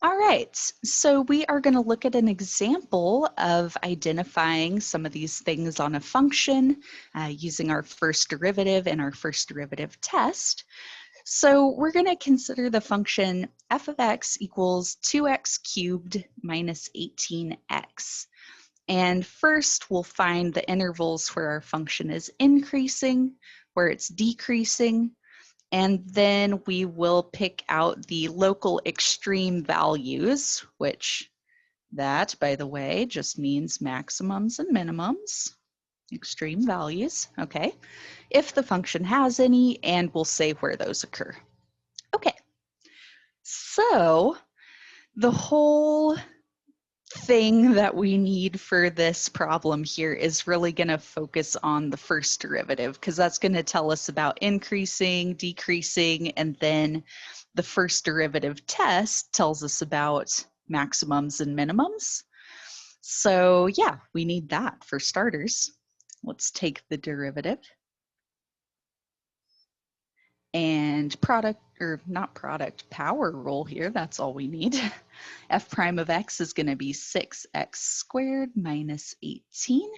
All right, so we are going to look at an example of identifying some of these things on a function using our first derivative and our first derivative test. So we're going to consider the function f of x equals 2x cubed minus 18x. And first we'll find the intervals where our function is increasing, where it's decreasing, and then we will pick out the local extreme values, which that, by the way, just means maximums and minimums, extreme values, okay, if the function has any, and we'll say where those occur. Okay, so the whole thing that we need for this problem here is really going to focus on the first derivative, because that's going to tell us about increasing, decreasing, and then the first derivative test tells us about maximums and minimums. So yeah, we need that for starters. Let's take the derivative. And power rule here, that's all we need. F prime of x is going to be 6x squared minus 18.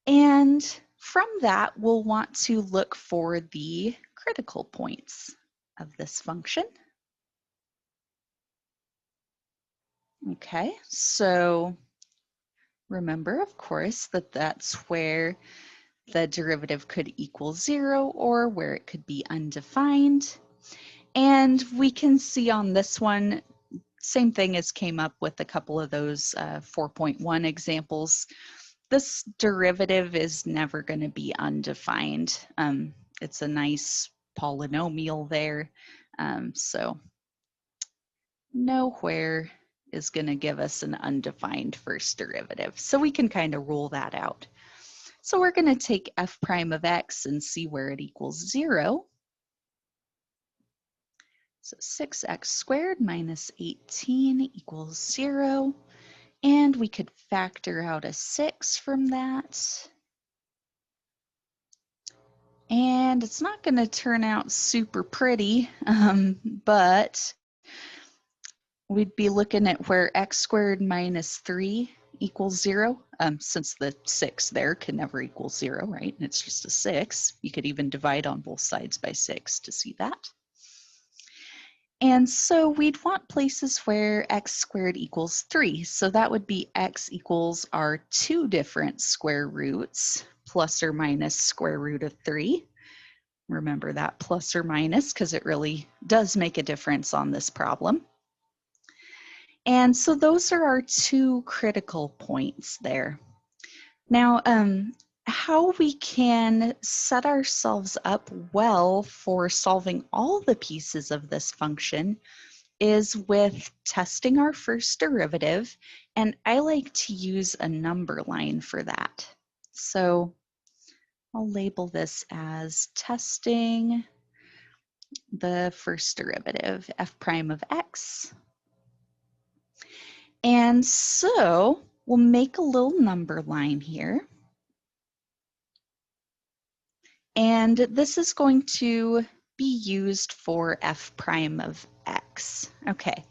And from that, we'll want to look for the critical points of this function. Okay, so remember, of course, that that's where the derivative could equal 0 or where it could be undefined. And we can see on this one, same thing as came up with a couple of those 4.1 examples. This derivative is never going to be undefined. It's a nice polynomial there. So nowhere is going to give us an undefined first derivative. So we can kind of rule that out. So we're going to take f prime of x and see where it equals 0. So 6x squared minus 18 equals 0. And we could factor out a 6 from that. And it's not going to turn out super pretty, but we'd be looking at where x squared minus 3 equals 0, since the 6 there can never equal 0, right? And it's just a 6. You could even divide on both sides by 6 to see that. And so we'd want places where x squared equals 3. So that would be x equals our two different square roots, plus or minus square root of 3. Remember that plus or minus, because it really does make a difference on this problem. And so those are our two critical points there. Now, how we can set ourselves up well for solving all the pieces of this function is with testing our first derivative, and I like to use a number line for that. So I'll label this as testing the first derivative, f prime of x. And so we'll make a little number line here. And this is going to be used for f prime of x. Okay,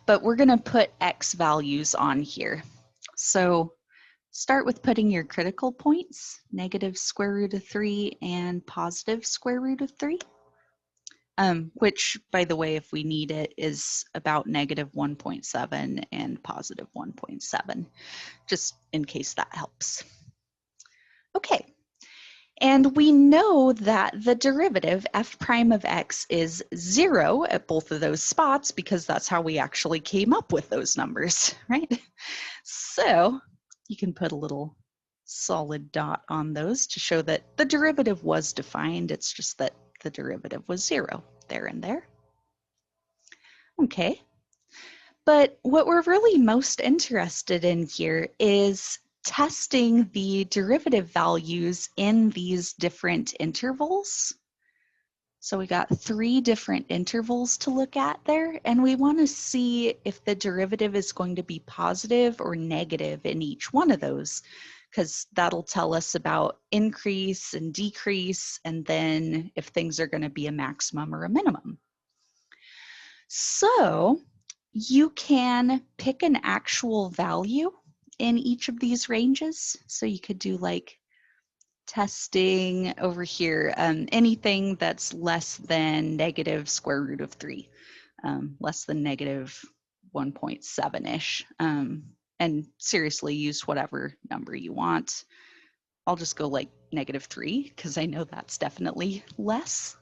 but we're going to put x values on here. So start with putting your critical points, negative square root of 3 and positive square root of 3. Which, by the way, if we need it, is about negative 1.7 and positive 1.7, just in case that helps. Okay. And we know that the derivative f prime of x is 0 at both of those spots because that's how we actually came up with those numbers, right? So you can put a little solid dot on those to show that the derivative was defined. It's just that the derivative was 0 there and there. Okay. But what we're really most interested in here is testing the derivative values in these different intervals. So we got 3 different intervals to look at there, and we want to see if the derivative is going to be positive or negative in each one of those, because that'll tell us about increase and decrease, and then if things are going to be a maximum or a minimum. So you can pick an actual value in each of these ranges. So you could do like testing over here, anything that's less than negative square root of 3, less than negative 1.7-ish. And seriously, use whatever number you want. I'll just go like -3 because I know that's definitely less.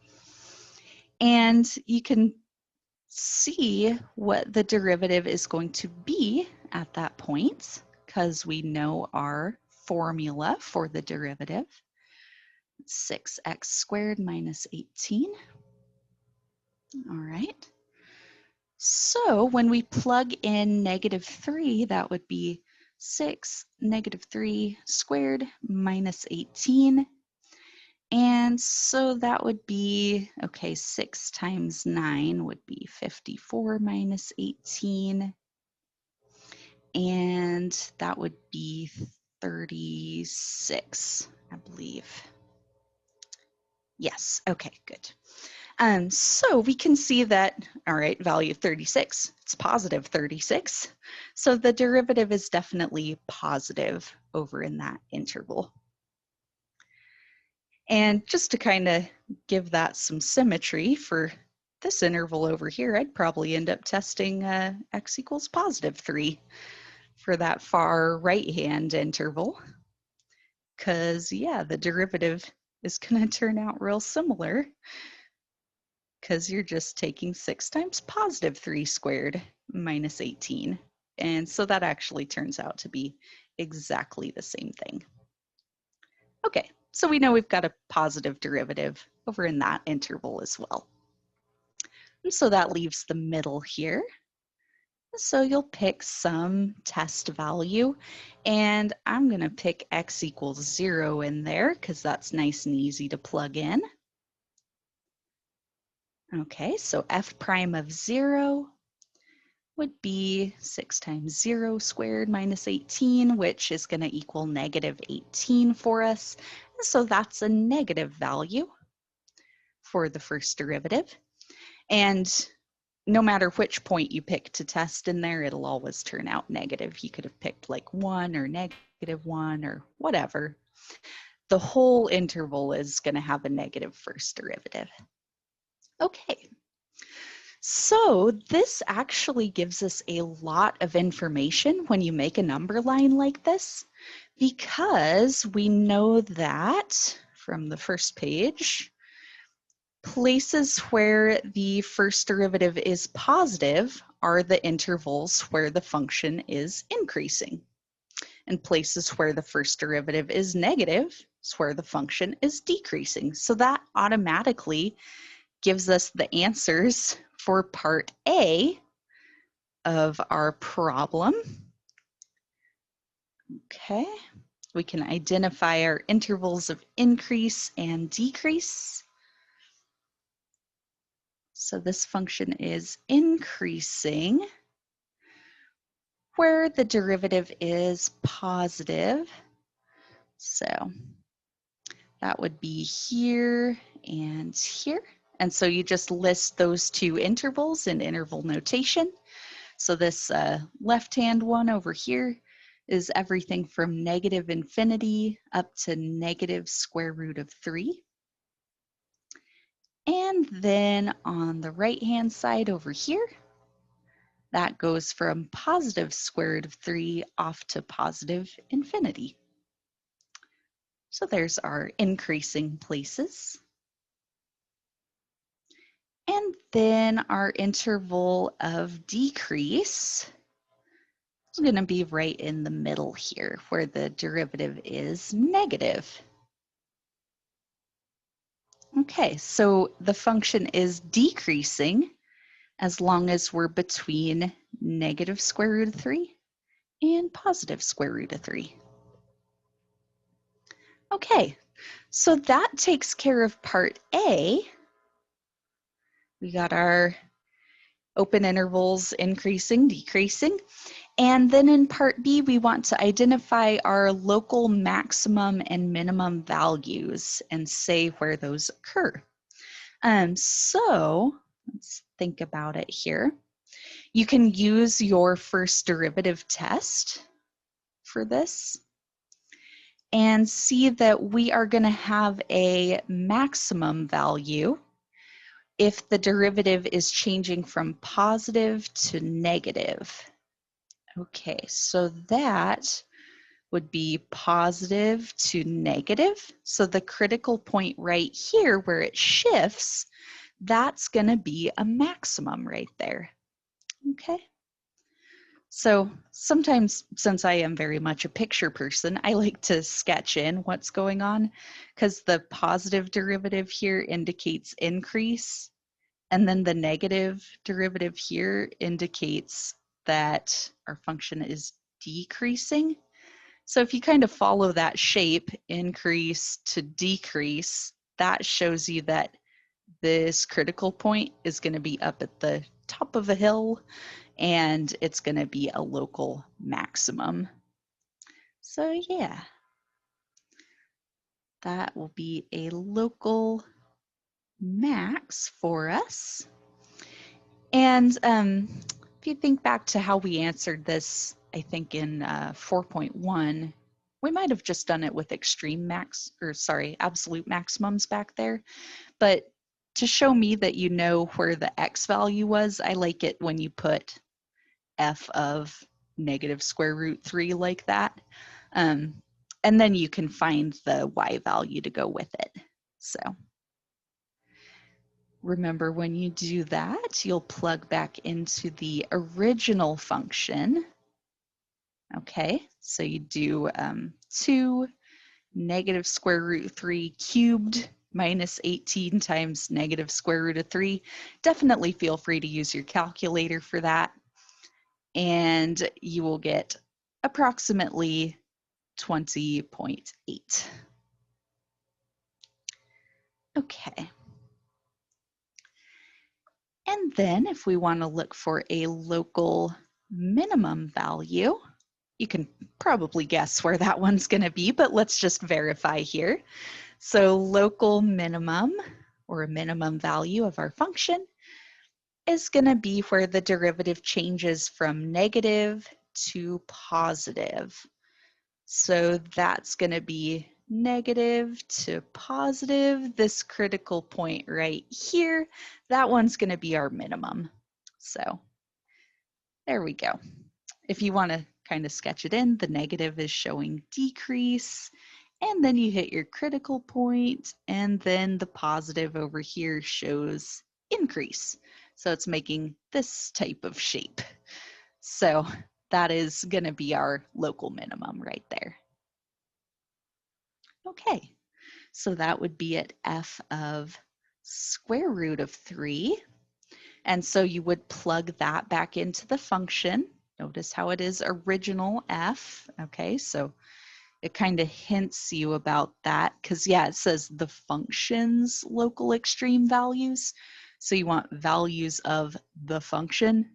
And you can see what the derivative is going to be at that point because we know our formula for the derivative. 6x squared minus 18. All right. So when we plug in -3, that would be 6 -3 squared minus 18. And so that would be, okay, 6 times 9 would be 54 minus 18. And that would be 36, I believe. Yes, okay, good. So we can see that, all right, value 36, it's positive 36. So the derivative is definitely positive over in that interval. And just to kind of give that some symmetry for this interval over here, I'd probably end up testing x equals +3 for that far right-hand interval. Because, yeah, the derivative is going to turn out real similar because you're just taking 6 times +3 squared minus 18. And so that actually turns out to be exactly the same thing. Okay, so we know we've got a positive derivative over in that interval as well. And so that leaves the middle here. So you'll pick some test value, and I'm going to pick x equals 0 in there because that's nice and easy to plug in. Okay, so f prime of 0 would be 6 times 0 squared minus 18, which is going to equal -18 for us. So that's a negative value for the first derivative. And no matter which point you pick to test in there, it'll always turn out negative. You could have picked like 1 or -1 or whatever. The whole interval is going to have a negative first derivative. Okay. So this actually gives us a lot of information when you make a number line like this, because we know that from the first page, places where the first derivative is positive are the intervals where the function is increasing. And places where the first derivative is negative is where the function is decreasing. So that automatically gives us the answers for part A of our problem. Okay, we can identify our intervals of increase and decrease. So this function is increasing where the derivative is positive. So that would be here and here. And so you just list those two intervals in interval notation. So this left-hand one over here is everything from -∞ up to -√3. And then on the right-hand side over here, that goes from +√3 off to +∞. So there's our increasing places. And then our interval of decrease is going to be right in the middle here, where the derivative is negative. Okay, so the function is decreasing as long as we're between -√3 and +√3. Okay, so that takes care of part A. We got our open intervals increasing, decreasing. And then in part B, we want to identify our local maximum and minimum values and say where those occur. So let's think about it here. You can use your first derivative test for this and see that we are going to have a maximum value if the derivative is changing from positive to negative. Okay, so that would be positive to negative. So the critical point right here where it shifts, that's going to be a maximum right there. Okay. So sometimes, since I am very much a picture person, I like to sketch in what's going on because the positive derivative here indicates increase, and then the negative derivative here indicates that our function is decreasing. So if you kind of follow that shape, increase to decrease, that shows you that this critical point is going to be up at the top of a hill, and it's going to be a local maximum. So yeah, that will be a local max for us. And if you think back to how we answered this, I think in 4.1, we might have just done it with absolute maximums back there. But to show me that you know where the x value was, I like it when you put f of negative square root 3 like that. And then you can find the y value to go with it. So remember, when you do that, you'll plug back into the original function. Okay, so you do 2 negative square root 3 cubed minus 18 times negative square root of 3. Definitely feel free to use your calculator for that. And you will get approximately 20.8. Okay. And then if we want to look for a local minimum value, you can probably guess where that one's going to be, but let's just verify here. So local minimum, or a minimum value of our function, is going to be where the derivative changes from negative to positive. So that's going to be negative to positive. This critical point right here, that one's going to be our minimum. So there we go. If you want to kind of sketch it in, the negative is showing decrease, and then you hit your critical point, and then the positive over here shows increase. So it's making this type of shape. So that is going to be our local minimum right there. Okay, so that would be at f of square root of 3. And so you would plug that back into the function. Notice how it is original f. Okay, so it kind of hints you about that because, yeah, it says the function's local extreme values. So you want values of the function,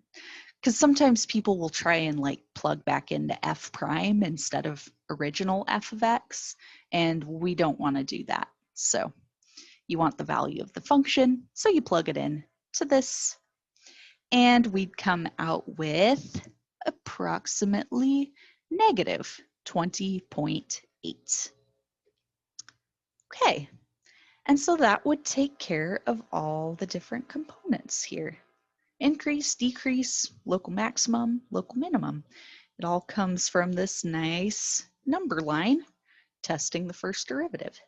because sometimes people will try and like plug back into f prime instead of original f of x, and we don't want to do that. So you want the value of the function, so you plug it in to this, and we'd come out with approximately negative 20.8. Okay, and so that would take care of all the different components here. Increase, decrease, local maximum, local minimum. It all comes from this nice number line, testing the first derivative.